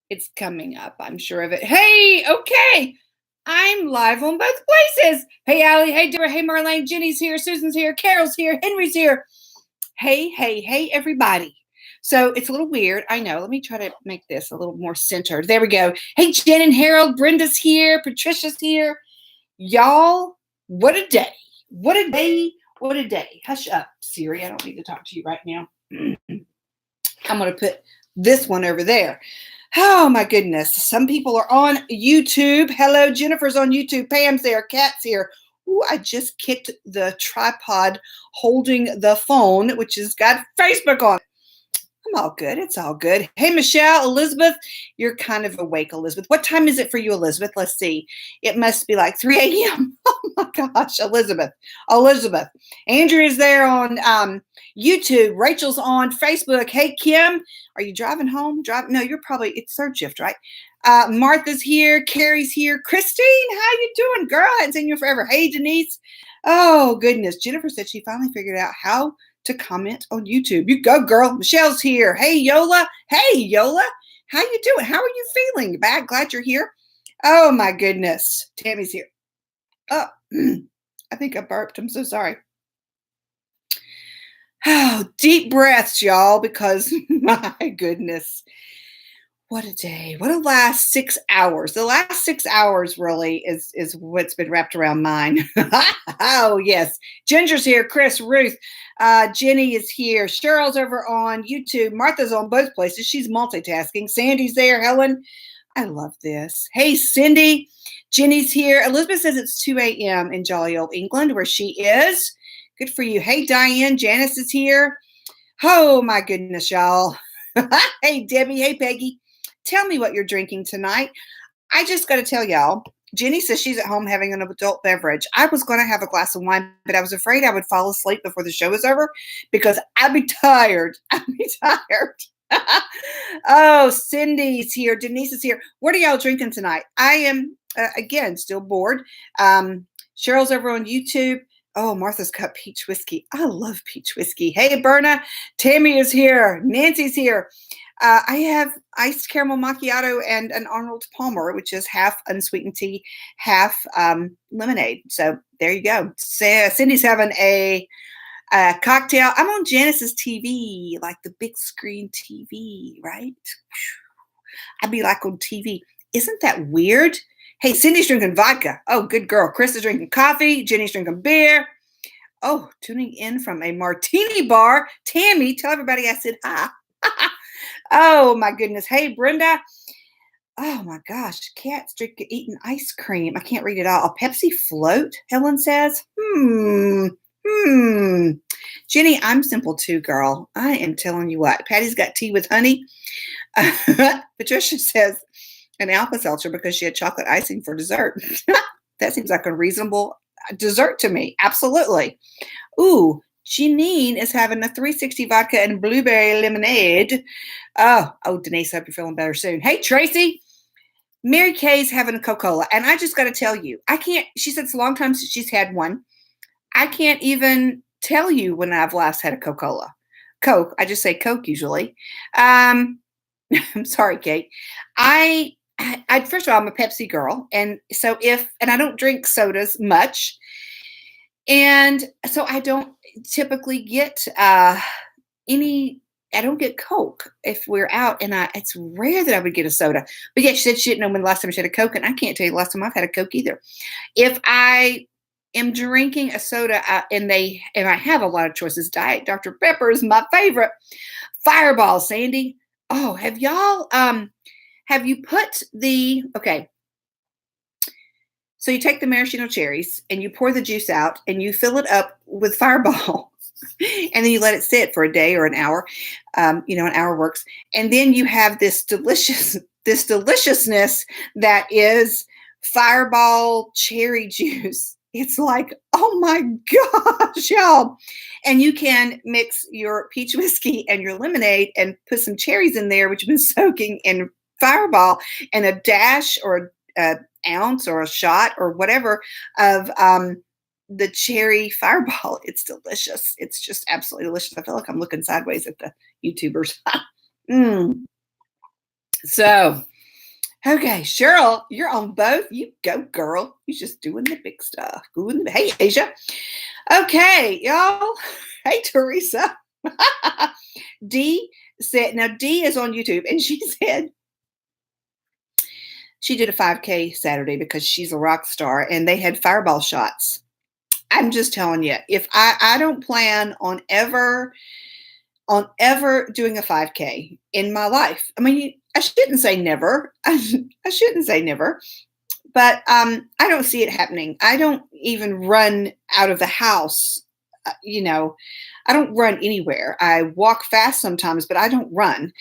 It's coming up. I'm sure of it. Hey, okay. I'm live on both places. Hey, Allie. Hey, Deborah. Hey, Marlene. Jenny's here. Susan's here. Carol's here. Henry's here. Hey, everybody. So it's a little weird. I know. Let me try to make this a little more centered. There we go. Hey, Jen and Harold. Brenda's here. Patricia's here. Y'all, what a day. What a day. What a day. Hush up, Siri. I don't need to talk to you right now. I'm going to put this one over there. Oh, my goodness. Some people are on YouTube. Hello, Jennifer's on YouTube. Pam's there. Kat's here. Ooh, I just kicked the tripod holding the phone, which has got Facebook on it. I'm all good. It's all good. Hey, Michelle, Elizabeth, you're kind of awake, Elizabeth. What time is it for you, Elizabeth? Let's see. It must be like 3 a.m. Oh, my gosh, Elizabeth. Andrea's there on YouTube. Rachel's on Facebook. Hey, Kim, are you driving home? No, you're probably, it's third shift, right? Martha's here. Carrie's here. Christine, how you doing, girl? I haven't seen you forever. Hey, Denise. Oh, goodness. Jennifer said she finally figured out how to comment on YouTube. You go, girl. Michelle's here. Hey, Yola. Hey, Yola. How you doing? How are you feeling? Bad? Glad you're here. Oh, my goodness. Tammy's here. Oh, I think I burped. I'm so sorry. Oh, deep breaths, y'all, because my goodness. What a day. What a last 6 hours. The last 6 hours really is what's been wrapped around mine. Oh, yes. Ginger's here. Chris, Ruth, Jenny is here. Cheryl's over on YouTube. Martha's on both places. She's multitasking. Sandy's there. Helen. I love this. Hey, Cindy. Jenny's here. Elizabeth says it's 2 a.m. in jolly old England where she is. Good for you. Hey, Diane. Janice is here. Oh, my goodness, y'all. Hey, Debbie. Hey, Peggy. Tell me what you're drinking tonight. I just got to tell y'all, Jenny says she's at home having an adult beverage. I was going to have a glass of wine, but I was afraid I would fall asleep before the show was over because I'd be tired. Oh, Cindy's here. Denise is here. What are y'all drinking tonight? I am, again, still bored. Cheryl's over on YouTube. Oh, Martha's got peach whiskey. I love peach whiskey. Hey, Berna. Tammy is here. Nancy's here. I have iced caramel macchiato and an Arnold Palmer, which is half unsweetened tea, half lemonade. So there you go. Cindy's having a cocktail. I'm on Janice's TV, like the big screen TV, right? I'd be like on TV. Isn't that weird? Hey, Cindy's drinking vodka. Oh, good girl. Chris is drinking coffee. Jenny's drinking beer. Oh, tuning in from a martini bar. Tammy, tell everybody I said hi. Oh, my goodness. Hey, Brenda. Oh, my gosh. Cat's eating ice cream. I can't read it all. A Pepsi float, Helen says. Jenny, I'm simple too, girl. I am telling you what. Patty's got tea with honey. Patricia says an Alka-Seltzer because she had chocolate icing for dessert. That seems like a reasonable dessert to me. Absolutely. Ooh, Janine is having a 360 vodka and blueberry lemonade. Oh, Denise, I hope you're feeling better soon. Hey, Tracy. Mary Kay's having a Coca-Cola. And I just got to tell you, I can't, she said it's a long time since she's had one. I can't even tell you when I've last had a Coca-Cola. Coke. I just say Coke usually. I'm sorry, Kate. I first of all, I'm a Pepsi girl. And so and I don't drink sodas much. And so I don't typically get I don't get Coke if we're out, and it's rare that I would get a soda. But yeah, she said she didn't know when the last time she had a Coke, and I can't tell you the last time I've had a Coke either. If I am drinking a soda and I have a lot of choices, Diet Dr. Pepper is my favorite. Fireball, Sandy. Oh, have y'all have you put okay. So you take the maraschino cherries and you pour the juice out and you fill it up with Fireball. And then you let it sit for a day or an hour. An hour works. And then you have this deliciousness that is Fireball cherry juice. It's like, oh my gosh, y'all. And you can mix your peach whiskey and your lemonade and put some cherries in there, which have been soaking in Fireball, and a dash or a ounce or a shot or whatever of the cherry Fireball. It's delicious. It's just absolutely delicious. I feel like I'm looking sideways at the YouTubers. So Okay, Cheryl, you're on both. You go, girl. You're just doing the big stuff. Hey, Asia. Okay, y'all. Hey, Teresa. Dee said, now Dee is on YouTube, and she said she did a 5K Saturday because she's a rock star, and they had fireball shots. I'm just telling you, if I don't plan on ever doing a 5K in my life. I mean, I shouldn't say never. I shouldn't say never, but I don't see it happening. I don't even run out of the house. I don't run anywhere. I walk fast sometimes, but I don't run.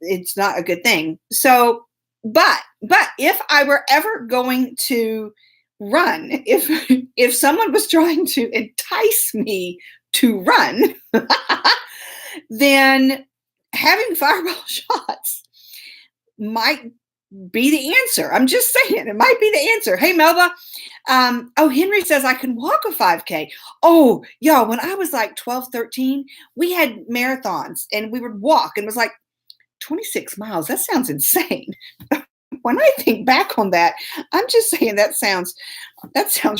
It's not a good thing. So, but if I were ever going to run, if someone was trying to entice me to run, then having fireball shots might be the answer. I'm just saying, it might be the answer. Hey, Melba. Henry says I can walk a 5K. Oh, y'all, when I was like 12, 13, we had marathons and we would walk, and it was like 26 miles. That sounds insane. When I think back on that, I'm just saying that sounds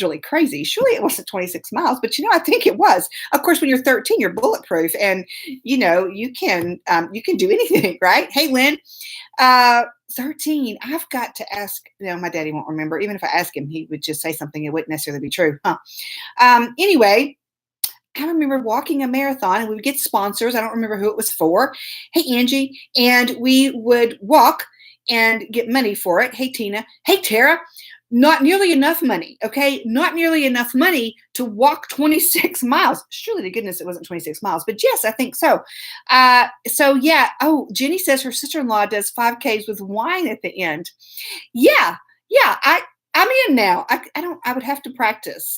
really crazy. Surely it wasn't 26 miles, but I think it was. Of course, when you're 13, you're bulletproof, and you can do anything, right? Hey, Lynn, 13. I've got to ask. My daddy won't remember. Even if I ask him, he would just say something that wouldn't necessarily be true. Anyway, I remember walking a marathon, and we would get sponsors. I don't remember who it was for. Hey, Angie, and we would walk and get money for it. Hey, Tina. Hey, Tara. Not nearly enough money, okay? Not nearly enough money to walk 26 miles. Surely to goodness it wasn't 26 miles, but yes, I think so. So yeah. Oh, Jenny says her sister-in-law does 5Ks with wine at the end. Yeah. I'm in now. I would have to practice.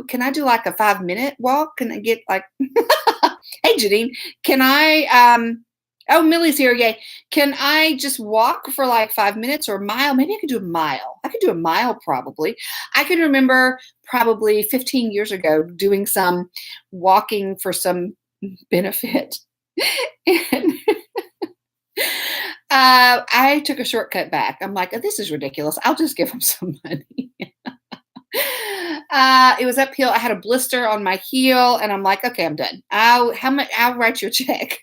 Can I do like a 5-minute walk? Can I get like, hey, Janine, can I, oh, Millie's here. Yay. Can I just walk for like 5 minutes or a mile? Maybe I could do a mile. I could do a mile probably. I can remember probably 15 years ago doing some walking for some benefit. And I took a shortcut back. I'm like, oh, this is ridiculous. I'll just give them some money. It was uphill. I had a blister on my heel, and I'm like, okay, I'm done. I'll write you a check.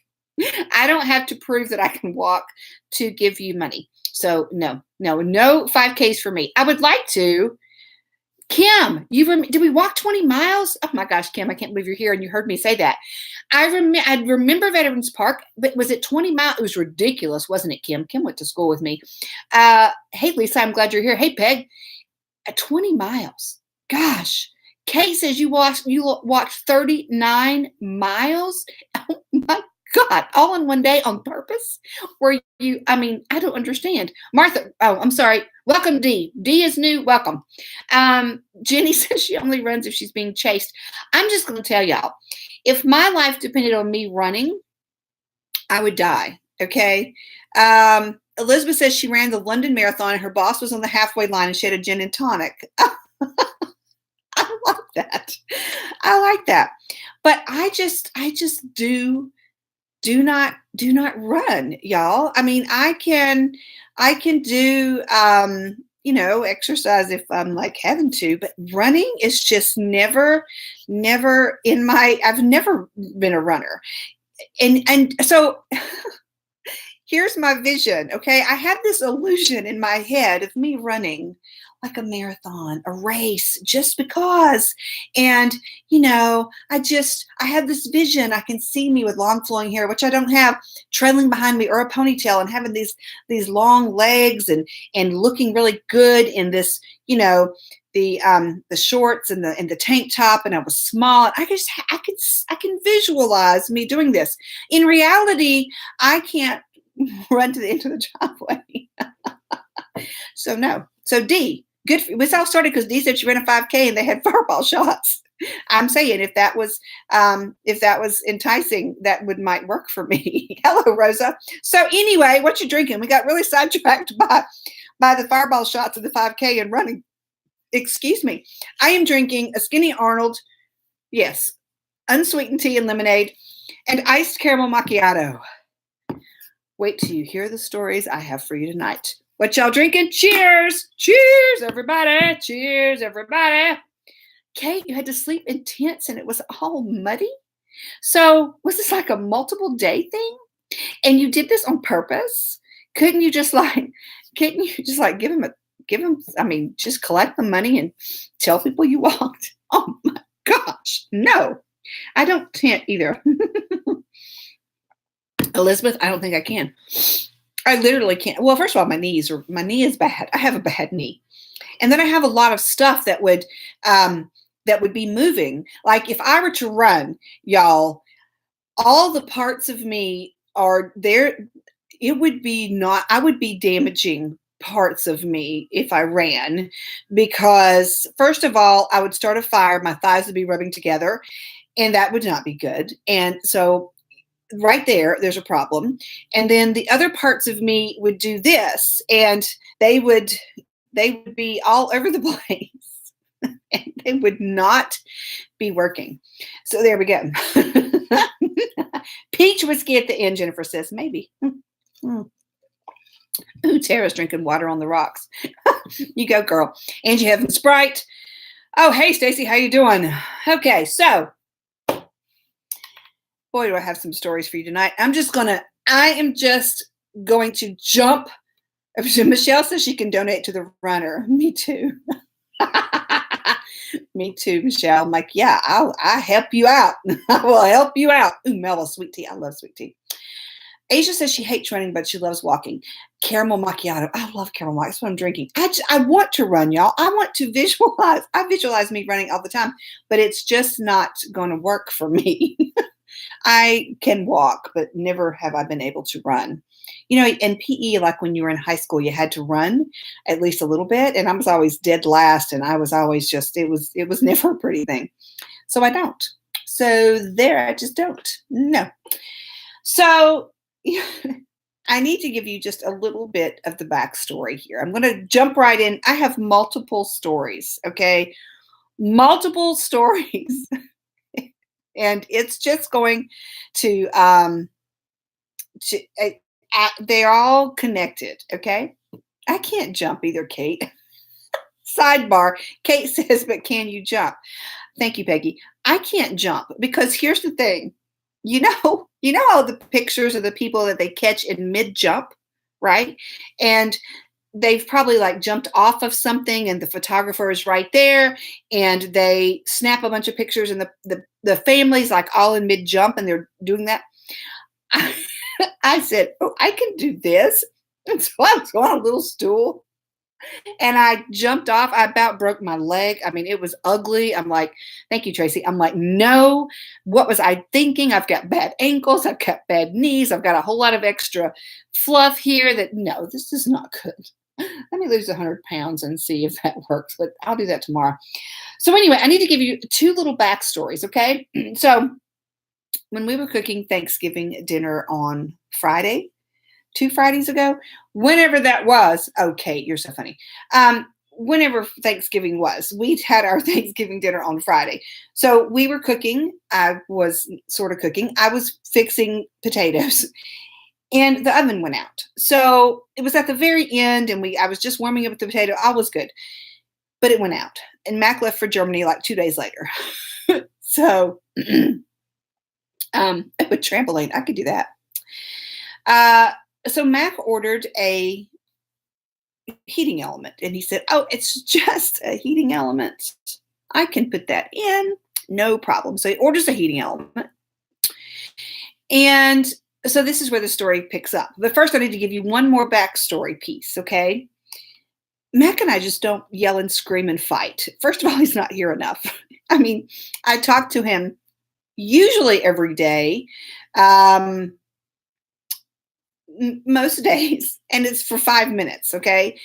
I don't have to prove that I can walk to give you money. So no 5Ks for me. I would like to. Kim, did we walk 20 miles? Oh my gosh, Kim, I can't believe you're here and you heard me say that. I remember Veterans Park, but was it 20 miles? It was ridiculous, wasn't it, Kim? Kim went to school with me. Hey, Lisa, I'm glad you're here. Hey, Peg, 20 miles. Gosh. Kate says you walked 39 miles. Oh my God, all in one day on purpose? I don't understand. Martha, oh, I'm sorry. Welcome, Dee. Dee is new. Welcome. Jenny says she only runs if she's being chased. I'm just going to tell y'all, if my life depended on me running, I would die. Okay. Elizabeth says she ran the London Marathon and her boss was on the halfway line and she had a gin and tonic. I like that. I like that. But I just do not run, y'all. I mean, I can do exercise if I'm like having to, but running is just never in my. I've never been a runner, and so here's my vision. Okay, I have this illusion in my head of me running like a marathon, a race, just because. And, I have this vision. I can see me with long flowing hair, which I don't have, trailing behind me, or a ponytail, and having these long legs and looking really good in this, the shorts and the tank top, and I was small. I can visualize me doing this. In reality, I can't run to the end of the driveway. So no. So Dee, good. This all started because Dee said she ran a 5K and they had fireball shots. I'm saying if that was enticing, that might work for me. Hello, Rosa. So anyway, what you drinking? We got really sidetracked by the fireball shots of the 5K and running. Excuse me. I am drinking a Skinny Arnold, yes, unsweetened tea and lemonade, and iced caramel macchiato. Wait till you hear the stories I have for you tonight. What y'all drinking? Cheers. Cheers, everybody. Cheers, everybody. Kate, you had to sleep in tents and it was all muddy. So was this like a multiple day thing? And you did this on purpose? Couldn't you just like, just collect the money and tell people you walked? Oh my gosh. No, I don't tent either. Elizabeth, I don't think I can. I literally can't. Well, first of all, my knee is bad. I have a bad knee. And then I have a lot of stuff that would be moving. Like if I were to run, y'all, all the parts of me are there. I would be damaging parts of me if I ran, because first of all, I would start a fire. My thighs would be rubbing together and that would not be good. And so right there's a problem. And then the other parts of me would do this and they would be all over the place and they would not be working. So there we go. Peach whiskey at the end, Jennifer says, maybe. Ooh, Tara's drinking water on the rocks. You go, girl. Angie having Sprite. Oh, hey, Stacy, how you doing? Okay, so boy, do I have some stories for you tonight. I am just going to jump. Michelle says she can donate to the runner. Me too. Me too, Michelle. I'm like, yeah, I'll help you out. I will help you out. Ooh, Melba, sweet tea. I love sweet tea. Asia says she hates running, but she loves walking. Caramel macchiato. I love caramel macchiato. That's what I'm drinking. I want to run, y'all. I want to visualize. I visualize me running all the time, but it's just not going to work for me. I can walk, but never have I been able to run. You know, in PE, like when you were in high school, you had to run at least a little bit. And I was always dead last. And I was always it was never a pretty thing. So I don't. So there, I just don't. No. So I need to give you just a little bit of the backstory here. I'm going to jump right in. I have multiple stories. Okay. Multiple stories. And it's just going to, they're all connected, okay? I can't jump either, Kate. Sidebar, Kate says, but can you jump? Thank you, Peggy. I can't jump because here's the thing. You know all the pictures of the people that they catch in mid-jump, right? And they've probably like jumped off of something and the photographer is right there and they snap a bunch of pictures and the family's like all in mid jump and they're doing that. I said, oh, I can do this. And so I was on a little stool and I jumped off. I about broke my leg. I mean, it was ugly. I'm like, thank you, Tracy. I'm like, no, what was I thinking? I've got bad ankles. I've got bad knees. I've got a whole lot of extra fluff here no, this is not good. Let me lose 100 pounds and see if that works, but I'll do that tomorrow. So anyway, I need to give you two little backstories, okay? So when we were cooking Thanksgiving dinner on Friday, 2 Fridays ago, whenever that was, oh, Kate, you're so funny. Whenever Thanksgiving was, we'd had our Thanksgiving dinner on Friday. So we were cooking. I was sort of cooking. I was fixing potatoes. And the oven went out. So it was at the very end and I was just warming up the potato. All was good. But it went out. And Mac left for Germany like 2 days later. So a trampoline, I could do that. So Mac ordered a heating element. And he said, oh, it's just a heating element. I can put that in. No problem. So he orders a heating element. And so this is where the story picks up. But first, I need to give you one more backstory piece, okay? Mac and I just don't yell and scream and fight. First of all, he's not here enough. I mean, I talk to him usually every day, most days, and it's for 5 minutes, okay?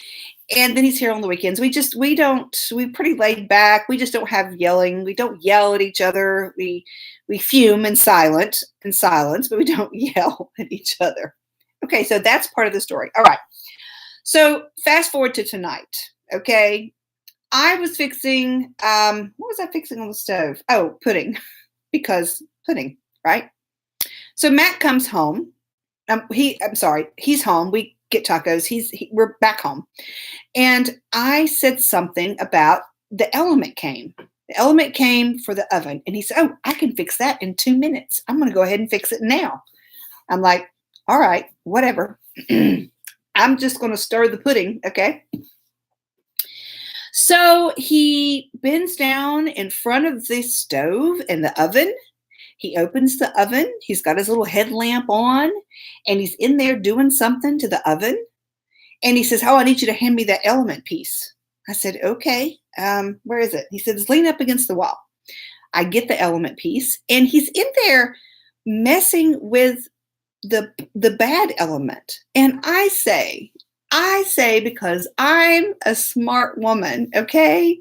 And then he's here on the weekends. We're pretty laid back. We just don't have yelling. We don't yell at each other. We fume in silence, but we don't yell at each other. Okay, so that's part of the story. All right. So fast forward to tonight. Okay. I was fixing, what was I fixing on the stove? Oh, pudding, because pudding, right? So Matt comes home. He's home. We get tacos. We're back home. And I said something about the element came. The element came for the oven. And he said, oh, I can fix that in 2 minutes. I'm going to go ahead and fix it now. I'm like, all right, whatever. I'm just going to stir the pudding. Okay. So he bends down in front of the stove and the oven. He opens the oven. He's got his little headlamp on and he's in there doing something to the oven. And he says, oh, I need you to hand me that element piece. I said, okay, where is it? He says, lean up against the wall. I get the element piece and he's in there messing with the bad element. And I say, because I'm a smart woman, okay?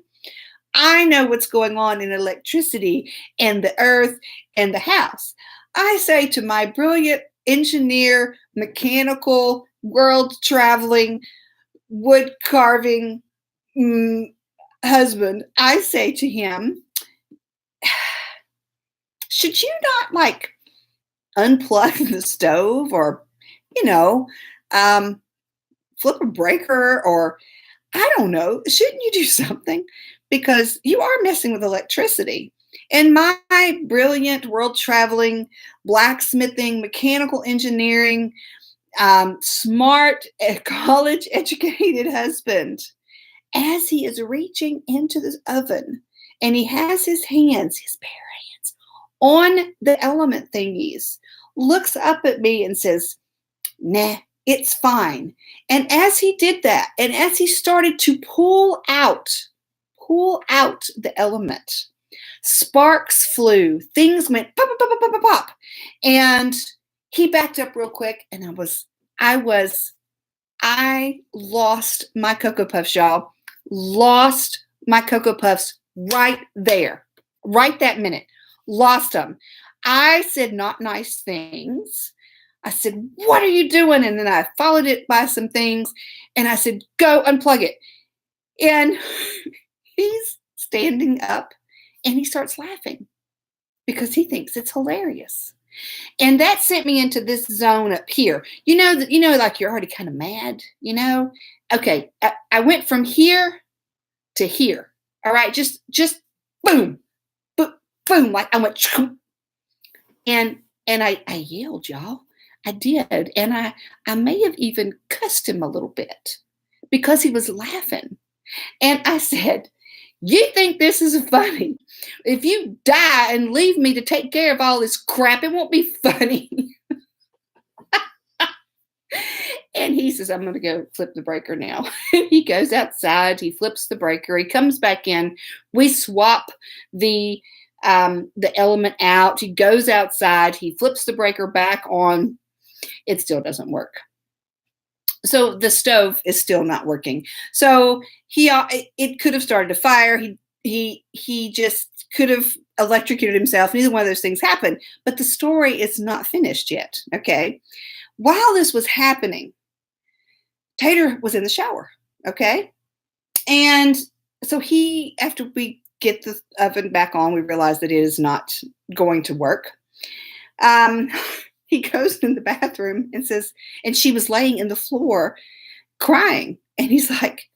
I know what's going on in electricity and the earth and the house. I say to my brilliant engineer, mechanical, world traveling, wood carving husband, I say to him, should you not like unplug the stove or, flip a breaker or I don't know, shouldn't you do something? Because you are messing with electricity. And my brilliant world traveling, blacksmithing, mechanical engineering, smart, college educated husband, as he is reaching into this oven and he has his hands, his bare hands, on the element thingies, looks up at me and says, nah, it's fine. And as he did that, and as he started to pull out the element, sparks flew, things went pop, pop, pop, pop, pop, pop. And he backed up real quick and I lost my Cocoa Puffs, y'all. Lost my Cocoa Puffs right there, right that minute. Lost them. I said not nice things. I said, what are you doing? And then I followed it by some things. And I said, go unplug it. And he's standing up and he starts laughing because he thinks it's hilarious. And that sent me into this zone up here. Like you're already kind of mad, Okay, I went from here to here. All right, just boom, boom, boom. Like I went, and I yelled, y'all. I did, and I may have even cussed him a little bit because he was laughing. And I said, you think this is funny? If you die and leave me to take care of all this crap, it won't be funny. And he says, I'm going to go flip the breaker now. He goes outside. He flips the breaker. He comes back in. We swap the element out. He goes outside. He flips the breaker back on. It still doesn't work. So the stove is still not working. So it could have started a fire. He just could have electrocuted himself. Neither one of those things happened. But the story is not finished yet. Okay. While this was happening, Tater was in the shower. Okay. And so after we get the oven back on, we realize that it is not going to work. He goes in the bathroom and says, and she was laying in the floor crying. And he's like,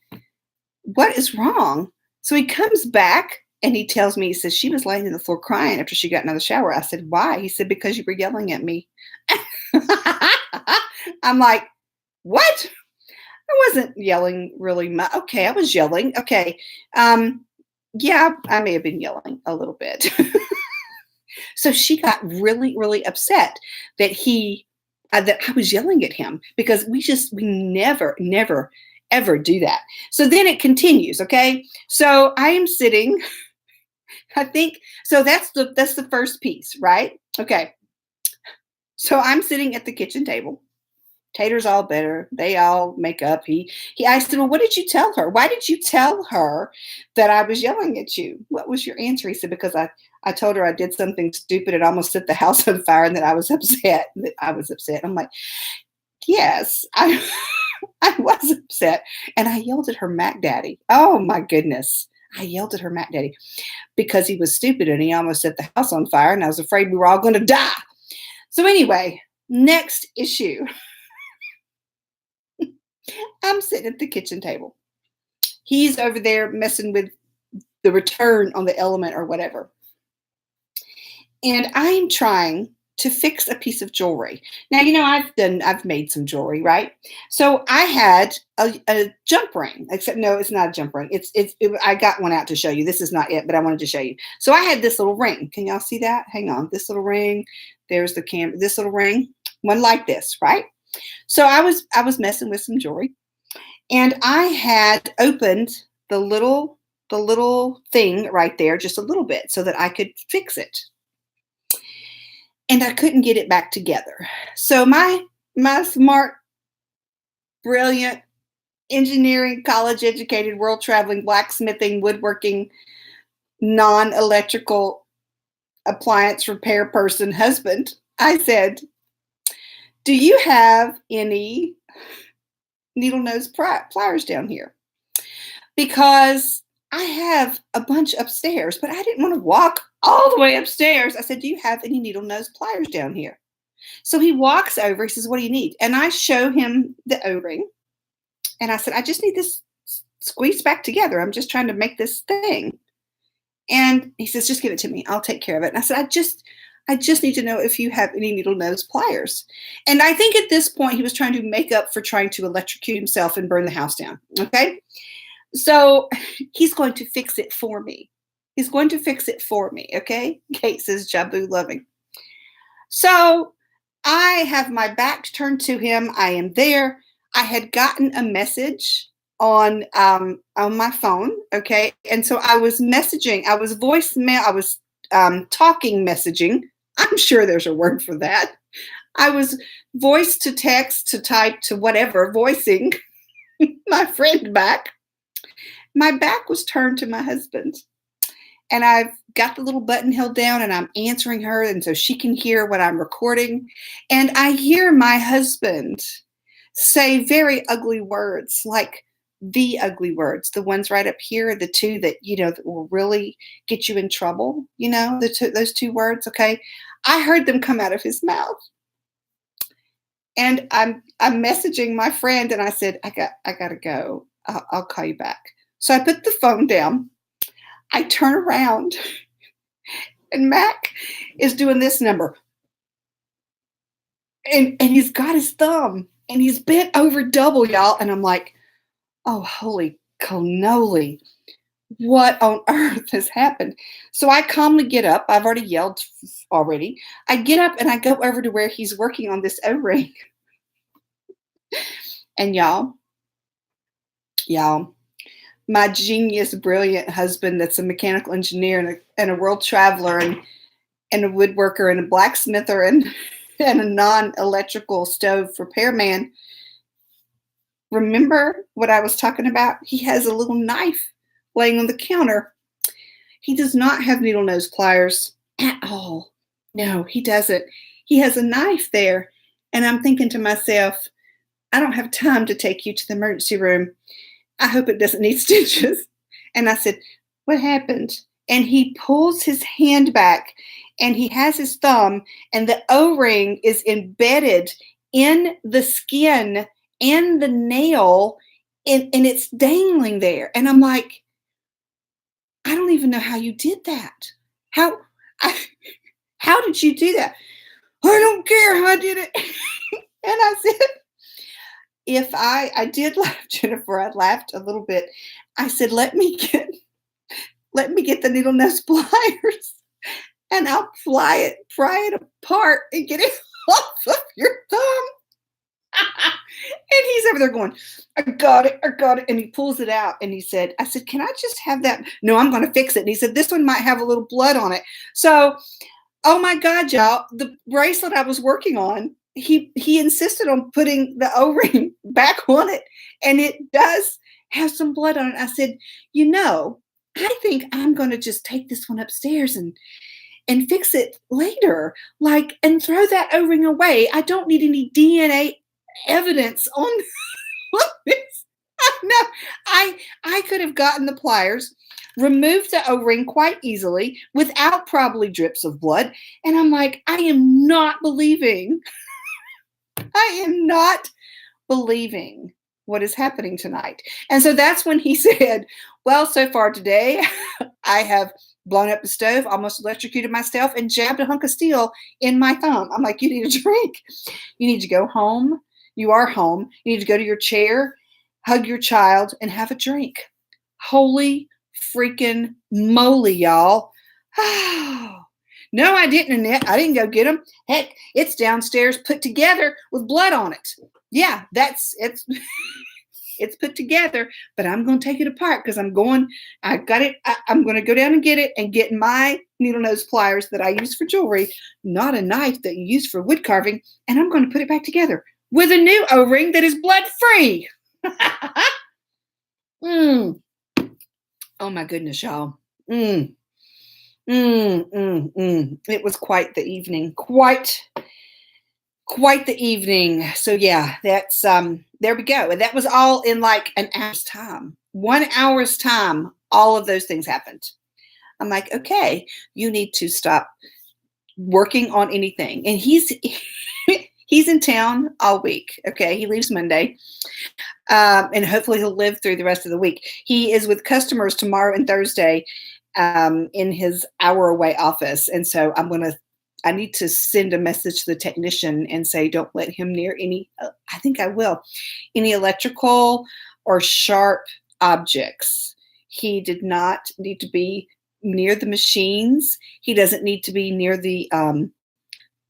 what is wrong? So he comes back and he tells me, he says, she was laying in the floor crying after she got out of the shower. I said, why? He said, because you were yelling at me. I'm like, what? I wasn't yelling really much. Okay, I was yelling. Okay. Yeah, I may have been yelling a little bit. So she got really, really upset that that I was yelling at him because we never, ever do that. So then it continues. Okay. So I am sitting, I think, so that's the first piece, right? Okay. So I'm sitting at the kitchen table. Tater's all better. They all make up. I said, well, what did you tell her? Why did you tell her that I was yelling at you? What was your answer? He said, because I told her I did something stupid and almost set the house on fire and that I was upset. I'm like, yes, I was upset. And I yelled at her Mac Daddy. Oh my goodness. I yelled at her Mac Daddy because he was stupid and he almost set the house on fire and I was afraid we were all going to die. So anyway, next issue. I'm sitting at the kitchen table. He's over there messing with the return on the element or whatever. And I'm trying to fix a piece of jewelry. Now, I've made some jewelry, right? So I had a jump ring, except no, it's not a jump ring. I got one out to show you. This is not it, but I wanted to show you. So I had this little ring. Can y'all see that? Hang on. This little ring. There's the camera. This little ring, one like this, right? So I was messing with some jewelry, and I had opened the little thing right there just a little bit so that I could fix it. And I couldn't get it back together. So my smart, brilliant, engineering, college educated, world traveling, blacksmithing, woodworking, non-electrical appliance repair person husband, I said, do you have any needle nose pliers down here? Because I have a bunch upstairs, but I didn't want to walk all the way upstairs. I said, do you have any needle nose pliers down here? So he walks over. He says, what do you need? And I show him the O-ring. And I said, I just need this squeezed back together. I'm just trying to make this thing. And he says, just give it to me. I'll take care of it. And I said, I just need to know if you have any needle nose pliers. And I think at this point, he was trying to make up for trying to electrocute himself and burn the house down. Okay. So he's going to fix it for me. He's going to fix it for me. Okay. Kate says, Jabu loving. So I have my back turned to him. I am there. I had gotten a message on my phone. Okay. And so I was messaging. I was voicemail. I was talking messaging. I'm sure there's a word for that. I was voice to text to type to whatever, voicing my friend back. My back was turned to my husband, and I've got the little button held down, and I'm answering her, and so she can hear what I'm recording. And I hear my husband say very ugly words, like the ugly words, the ones right up here, the two that, that will really get you in trouble, those two words. Okay. I heard them come out of his mouth. And I'm messaging my friend, and I said, I gotta go. I'll call you back. So I put the phone down. I turn around, and Mac is doing this number. And he's got his thumb, and he's bent over double, y'all. And I'm like, oh, holy cannoli. What on earth has happened? So I calmly get up. I've already yelled already. I get up and I go over to where he's working on this O-ring. And y'all, my genius, brilliant husband that's a mechanical engineer and a world traveler and a woodworker and a blacksmither and a non-electrical stove repairman. Remember what I was talking about? He has a little knife laying on the counter. He does not have needle nose pliers at all. No, he doesn't. He has a knife there. And I'm thinking to myself, I don't have time to take you to the emergency room. I hope it doesn't need stitches. And I said, what happened? And he pulls his hand back, and he has his thumb, and the O-ring is embedded in the skin and the nail, and it's dangling there. And I'm like, I don't even know how you did that. How did you do that? I don't care how I did it. And I said, if I did laugh, Jennifer, I laughed a little bit. I said, let me get the needle nose pliers, and I'll pry it apart and get it off of your thumb. And he's over there going, I got it. And he pulls it out, and I said, can I just have that? No, I'm going to fix it. And he said, this one might have a little blood on it. So, oh my God, y'all, the bracelet I was working on, he insisted on putting the O-ring back on it, and it does have some blood on it. I said, I think I'm going to just take this one upstairs and fix it later, and throw that O-ring away. I don't need any DNA evidence on this. No, I could have gotten the pliers, removed the O-ring quite easily without probably drips of blood. And I'm like, I am not believing what is happening tonight? And so that's when he said, well, so far today, I have blown up the stove, almost electrocuted myself, and jabbed a hunk of steel in my thumb. I'm like, you need a drink. You need to go home. You are home. You need to go to your chair, hug your child, and have a drink. Holy freaking moly, y'all. No, I didn't, Annette. I didn't go get them. Heck, it's downstairs put together with blood on it. Yeah, it's it's put together, but I'm going to take it apart because I'm going to go down and get my needle nose pliers that I use for jewelry, not a knife that you use for wood carving, and I'm going to put it back together with a new O-ring that is blood free. Oh my goodness, y'all. It was quite the evening. Quite the evening. So yeah, that's there we go. And that was all in like an hour's time. 1 hour's time, all of those things happened. I'm like, okay, you need to stop working on anything. And he's in town all week. Okay, he leaves Monday. And hopefully he'll live through the rest of the week. He is with customers tomorrow and Thursday in his hour away office. And so I need to send a message to the technician and say, don't let him near any, I think I will, any electrical or sharp objects. He did not need to be near the machines. He doesn't need to be near the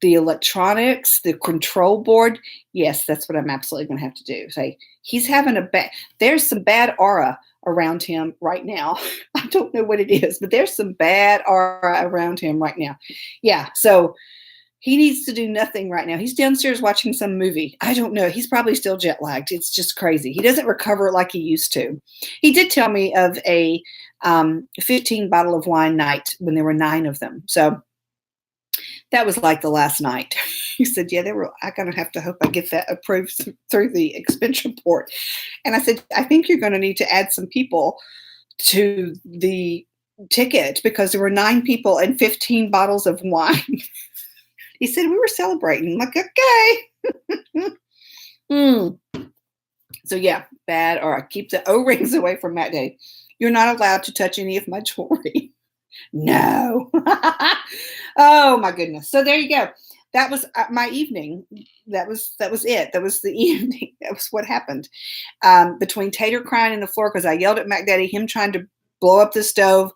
electronics, the control board. Yes, that's what I'm absolutely going to have to do. Say, he's having there's some bad aura around him right now. I don't know what it is, but there's some bad aura around him right now. Yeah, so he needs to do nothing right now. He's downstairs watching some movie. I don't know. He's probably still jet lagged. It's just crazy. He doesn't recover like he used to. He did tell me of a 15 bottle of wine night when there were 9 of them. So that was like the last night. He said, yeah, I'm going to have to hope I get that approved through the expense report. And I said, I think you're going to need to add some people to the ticket because there were 9 people and 15 bottles of wine. He said, we were celebrating. I'm like, okay. So yeah, bad. Or I keep the O-rings away from Matt Day. You're not allowed to touch any of my jewelry. No. Oh my goodness. So there you go. That was my evening. That was it. That was the evening. That was what happened. Between Tater crying on the floor because I yelled at Mac Daddy, him trying to blow up the stove,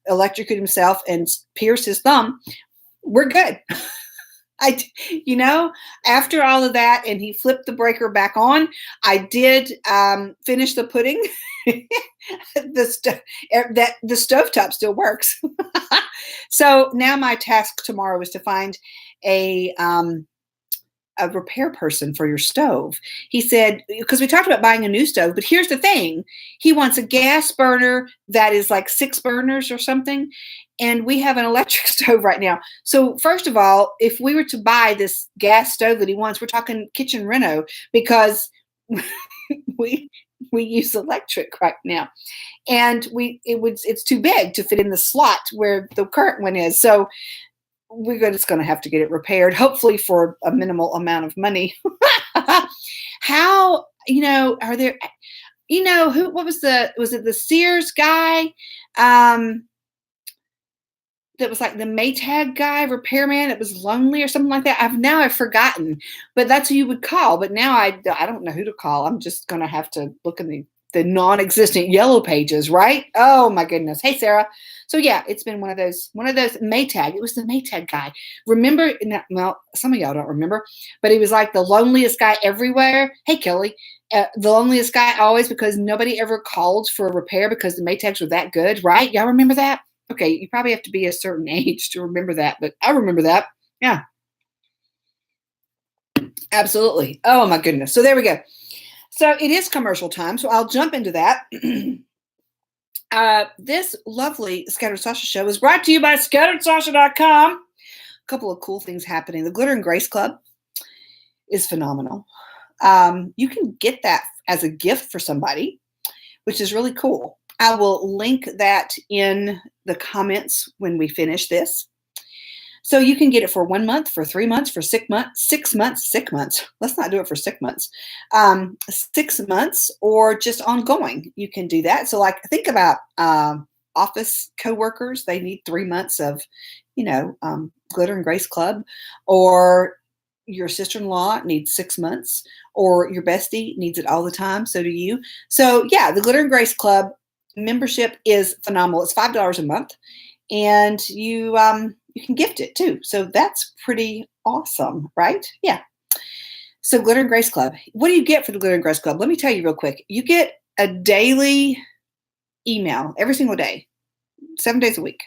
electrocute himself, and pierce his thumb. We're good. After all of that, and he flipped the breaker back on, I did finish the pudding. The stovetop still works. So now my task tomorrow is to find a repair person for your stove. He said, because we talked about buying a new stove, but here's the thing. He wants a gas burner that is like 6 burners or something. And we have an electric stove right now. So first of all, if we were to buy this gas stove that he wants, we're talking kitchen reno because we use electric right now. And it's too big to fit in the slot where the current one is. So we're just going to have to get it repaired, hopefully for a minimal amount of money. How, are there, what was it the Sears guy? That was like the Maytag guy, repairman. It was Lonely or something like that. I've forgotten, but that's who you would call. But now I don't know who to call. I'm just going to have to look in the non-existent yellow pages, right? Oh my goodness. Hey, Sarah. So yeah, it's been one of those Maytag. It was the Maytag guy. Remember? Well, some of y'all don't remember, but he was like the loneliest guy everywhere. Hey, Kelly. The loneliest guy always because nobody ever called for a repair because the Maytags were that good, right? Y'all remember that? Okay, you probably have to be a certain age to remember that, but I remember that. Yeah. Absolutely. Oh my goodness. So there we go. So it is commercial time, so I'll jump into that. This lovely Scattered Sasha Show is brought to you by ScatteredSasha.com. A couple of cool things happening. The Glitter and Grace Club is phenomenal. You can get that as a gift for somebody, which is really cool. I will link that in the comments when we finish this. So you can get it for 1 month, for 3 months, for 6 months, 6 months, 6 months. Let's not do it for 6 months. 6 months or just ongoing. You can do that. So like think about office coworkers. They need 3 months of, Glitter and Grace Club, or your sister-in-law needs 6 months, or your bestie needs it all the time. So do you. So yeah, the Glitter and Grace Club membership is phenomenal. It's $5 a month, and you can gift it too. So that's pretty awesome, right? Yeah. So Glitter and Grace Club. What do you get for the Glitter and Grace Club? Let me tell you real quick. You get a daily email every single day, 7 days a week.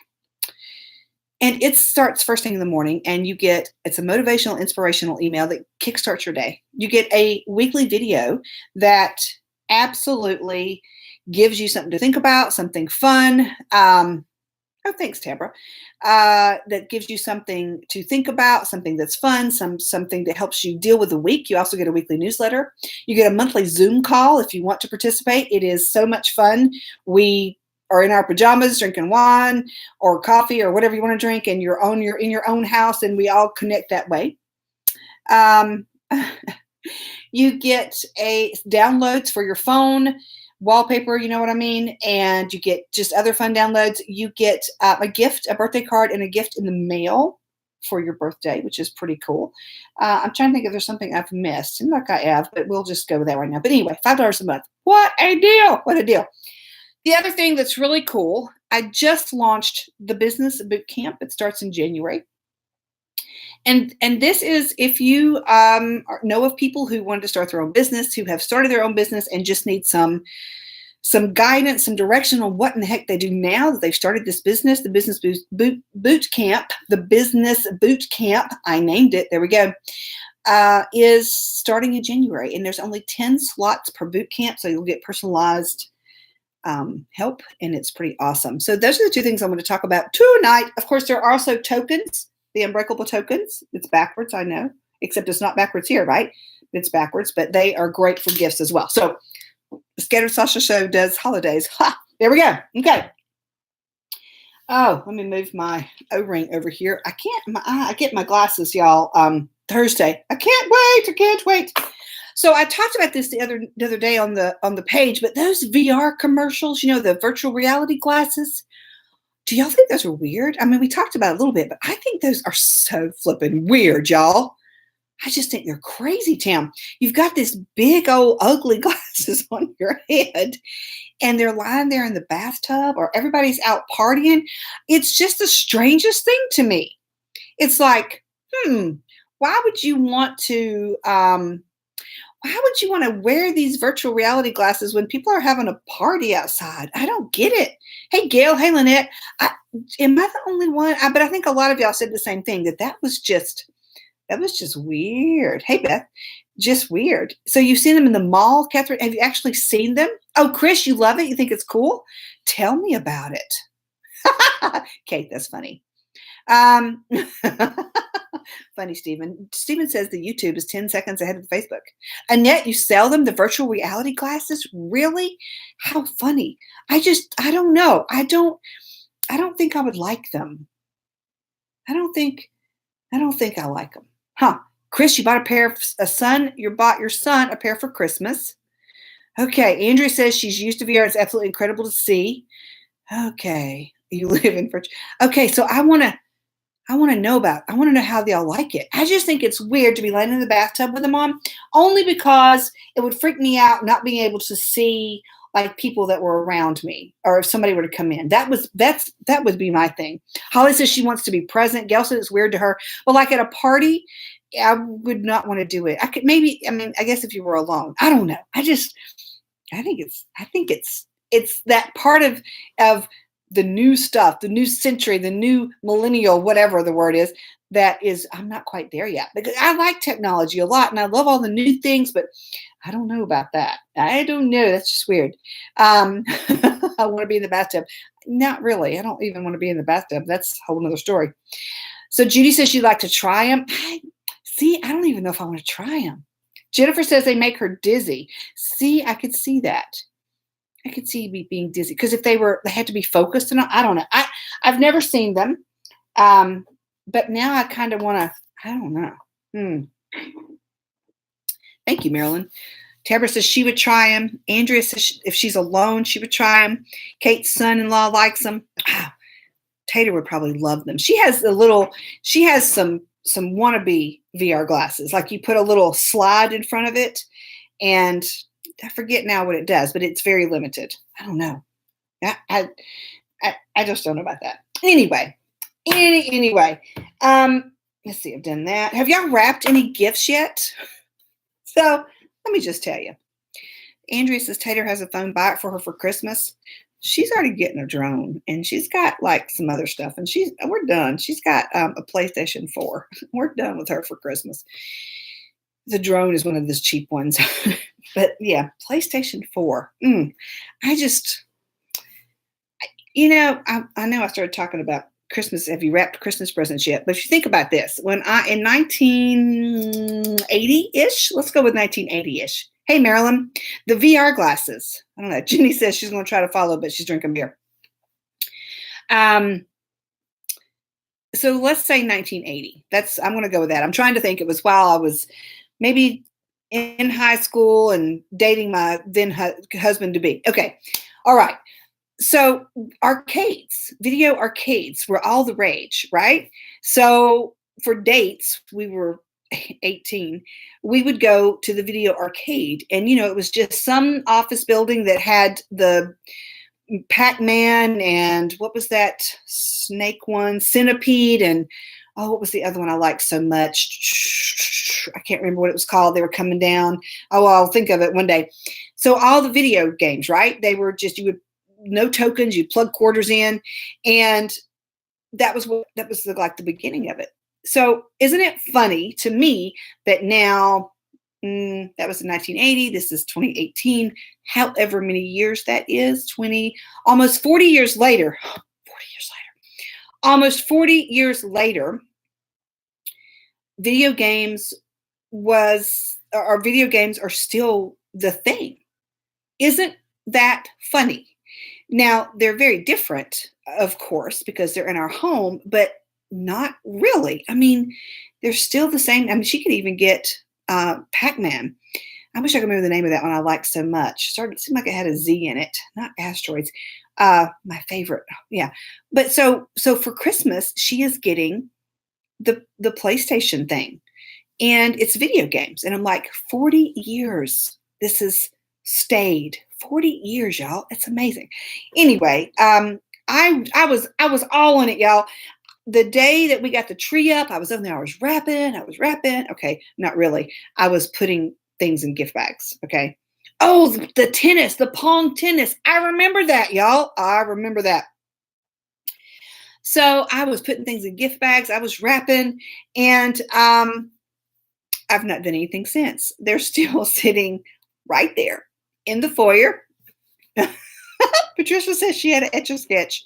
And it starts first thing in the morning, and it's a motivational, inspirational email that kickstarts your day. You get a weekly video that absolutely gives you something to think about, something fun. Oh, thanks, Tabra. That gives you something to think about, something that's fun, something that helps you deal with the week. You also get a weekly newsletter. You get a monthly Zoom call if you want to participate. It is so much fun. We are in our pajamas drinking wine or coffee or whatever you want to drink, and you're in your own house, and we all connect that way. You get downloads for your phone, wallpaper, you know what I mean? And you get just other fun downloads. You get a gift, a birthday card, and a gift in the mail for your birthday, which is pretty cool. I'm trying to think if there's something I've missed. I'm like I have, but we'll just go with that right now. But anyway, $5 a month. What a deal. What a deal. The other thing that's really cool, I just launched the Business Boot Camp. It starts in January. And this is if you know of people who wanted to start their own business, who have started their own business and just need some guidance, some direction on what in the heck they do now that they've started this business. The Business Boot Camp, the Business Boot Camp, I named it, there we go, is starting in January. And there's only 10 slots per boot camp, so you'll get personalized help, and it's pretty awesome. So those are the two things I'm going to talk about tonight. Of course, there are also tokens, the Unbreakable tokens. It's backwards, I know, except it's not backwards here, right? It's backwards, but they are great for gifts as well. So the Scattered Sasha Show does holidays. Ha! There we go. Okay. Oh, let me move my O-ring over here. I get my glasses, y'all, Thursday. I can't wait. So I talked about this the other day on the page, but those VR commercials, the virtual reality glasses, do y'all think those are weird? I mean, we talked about it a little bit, but I think those are so flipping weird, y'all. I just think they're crazy, Tam. You've got this big old ugly glasses on your head, and they're lying there in the bathtub, or everybody's out partying. It's just the strangest thing to me. It's like, why would you want to wear these virtual reality glasses when people are having a party outside? I don't get it. Hey, Gail. Hey, Lynette. Am I the only one? But I think a lot of y'all said the same thing, that was just weird. Hey, Beth. Just weird. So you've seen them in the mall, Catherine? Have you actually seen them? Oh, Chris, you love it? You think it's cool? Tell me about it. Kate, that's funny. Funny, Stephen. Stephen says the YouTube is 10 seconds ahead of Facebook. Annette, you sell them, the virtual reality glasses? Really? How funny. I don't know. I don't think I would like them. I don't think I like them. Huh. Chris, you bought you bought your son a pair for Christmas. Okay. Andrea says she's used to VR. It's absolutely incredible to see. Okay. You live in Virginia. Okay. So I want to know how they all like it. I just think it's weird to be laying in the bathtub with them on, only because it would freak me out not being able to see like people that were around me, or if somebody were to come in. That would be my thing. Holly says she wants to be present. Gail says it's weird to her. Well, like at a party, I would not want to do it. I guess if you were alone, I don't know. I think it's that part of the new stuff, the new century, the new millennial, whatever the word is, I'm not quite there yet. Because I like technology a lot and I love all the new things, but I don't know about that. I don't know. That's just weird. I want to be in the bathtub. Not really. I don't even want to be in the bathtub. That's a whole nother story. So Judy says she'd like to try them. I don't even know if I want to try them. Jennifer says they make her dizzy. See, I could see that. I could see me being dizzy because if they had to be focused, and I don't know. I've never seen them. But now I kind of want to, I don't know. Thank you, Marilyn. Tabra says she would try them. Andrea says if she's alone, she would try them. Kate's son-in-law likes them. Wow. Tater would probably love them. She has some wannabe VR glasses. Like you put a little slide in front of it, and I forget now what it does, but it's very limited. I don't know. I just don't know about that. Anyway, let's see. I've done that. Have y'all wrapped any gifts yet? So let me just tell you. Andrea says Tater has a phone. Buy it for her for Christmas. She's already getting a drone, and she's got like some other stuff, and we're done. She's got a PlayStation 4. We're done with her for Christmas. The drone is one of those cheap ones, but yeah, PlayStation 4. I know I started talking about Christmas. Have you wrapped Christmas presents yet? But if you think about this, in 1980-ish, let's go with 1980-ish. Hey, Marilyn, the VR glasses. I don't know. Jenny says she's going to try to follow, but she's drinking beer. So let's say 1980. I'm going to go with that. I'm trying to think. It was while I was maybe in high school and dating my then husband-to-be. Okay. All right. So video arcades were all the rage, right? So for dates, we were 18, we would go to the video arcade, and it was just some office building that had the Pac-Man and what was that snake one, Centipede, and what was the other one I liked so much? I can't remember what it was called. They were coming down. I'll think of it one day. So all the video games, right? They were just, no tokens, you plug quarters in, and that was like the beginning of it. So isn't it funny to me that now, that was in 1980, this is 2018, however many years that is, almost 40 years later, video games are still the thing. Isn't that funny? Now, they're very different, of course, because they're in our home, but not really. I mean, they're still the same. I mean, she could even get Pac-Man. I wish I could remember the name of that one I liked so much. It seemed like it had a Z in it, not asteroids. My favorite. Yeah. But so for Christmas, she is getting the PlayStation thing, and it's video games. And I'm like, 40 years. This has stayed 40 years, y'all. It's amazing. Anyway, I was all on it, y'all. The day that we got the tree up, I was over there. I was wrapping. Okay, not really. I was putting things in gift bags. Okay. Oh, the Pong tennis. I remember that, y'all. I remember that. So I was putting things in gift bags. I was wrapping, and I've not done anything since. They're still sitting right there in the foyer. Patricia says she had an Etch-a-Sketch.